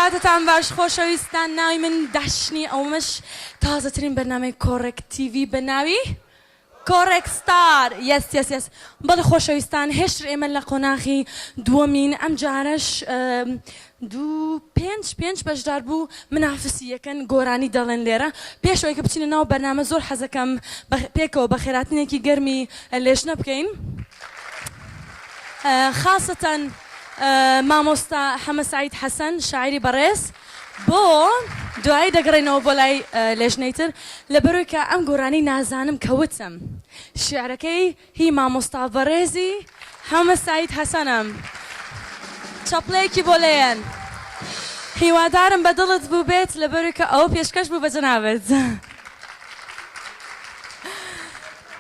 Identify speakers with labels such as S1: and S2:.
S1: کاتتان باش خۆشەویستان ناوی من داشنی ئەومەش تازەترین بەرنامەی کۆڕێک تیڤی بە ناوی کۆڕێک ستار یس بەڵێ خۆشەویستان هێشتر ئێمە لە قۆناغی دووەمین ئەم جارەش پێنج بەشدار بوو منافسیەکەن گۆرانی دەڵێن لێرە پێشەوەی کە بچینە ناو بەرنامە زۆر حەزەکەم پێکەوە بە خێراتنێکی گەرمی لێژنە بکەین خاصەتەن مامۆستا حەمە سعید حەسەن شاعری بەڕێز بۆ دوایی دەگەڕێنەوە بۆ لای لێژنەیتر لەبەرەوەی کە ئەم گۆرانەی نازانم کەوتم شیعرەکەی هی مامۆستا بەڕێزی حەمە سعید حەسەنم چەپڵەیەکی بۆ لێن هیوادارم بە دڵت بوو بێت لەبەرەوەی کە ئەوە پێشکەش بوو بە جەنابەت